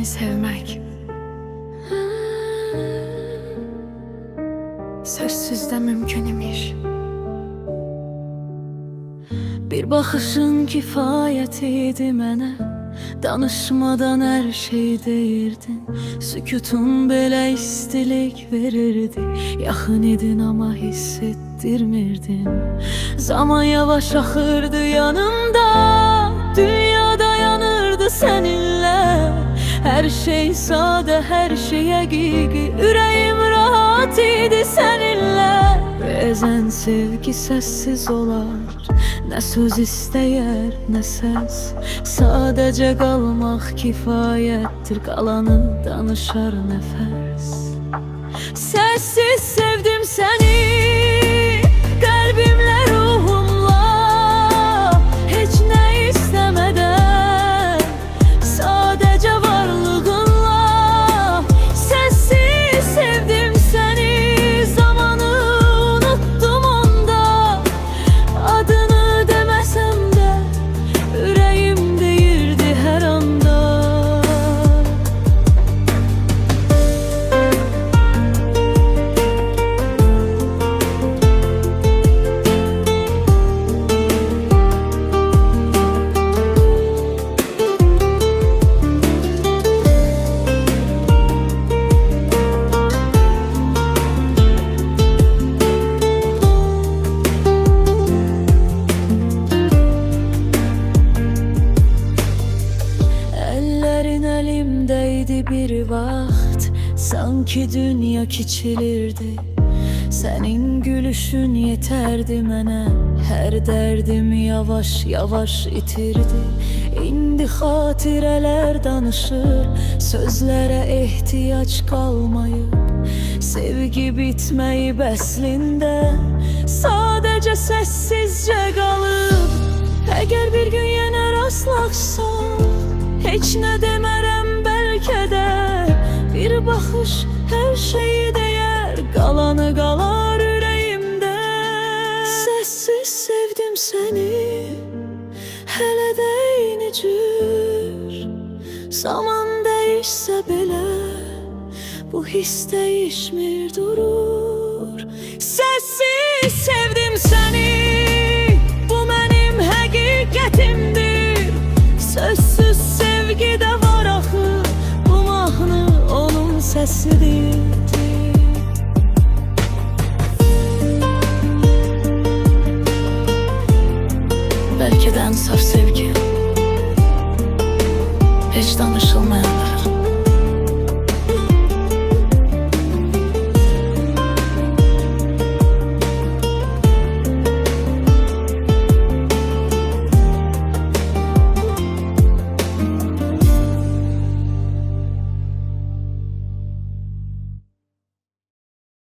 seni sevmek sözsüz de mümkün imiş. Bir baxışın kifayət idi mənə, danışmadan hər şey deyirdin. Sükutun belə istilik verirdi, yaxın idin ama hiss etdirmirdin. Zaman yavaş axırdı yanımda, dünyada yanırdı seninle. Her şey sade, her şey həqiqi, ürəyim rahat idi seninle. Bəzən sevgi sessiz olar, nə söz istəyər, nə səs. Sadəcə qalmaq kifayətdir, qalanı danışar nəfəs. Səssiz sevdim səni, qəlbimlə, ruhumla, heç nə istəmədən, sadəcə varlığınla. Səssiz sevdim səni, zamanı unuttum onda, adını deməsəm də ürəyim deyirdi hər anda. Ellerin elimdeydi bir vaxt, sanki dünya kiçilirdi. Senin gülüşün yeterdi mənə, hər dərdim yavaş yavaş itirdi. İndi xatirələr danışır, sözlərə ehtiyac qalmayıb. Sevgi bitməyib əslində, sadəcə səssizcə qalıb. Əgər bir gün yenə rastlaşsam, heç nə demərəm bəlkə də, bir baxış hər şeyi deyər, qalanı qalar ürəyimdə. Səssiz sevdim səni, hələ də eyni cür. Zaman dəyişsə belə, bu hiss dəyişmir, durur. Səssiz sevdim səni, bu mənim həqiqətimdir. Sözsüz sevgidə var axı, bu mahnı onun səsidir. Belki de en saf sevgi, hiç danışılmayan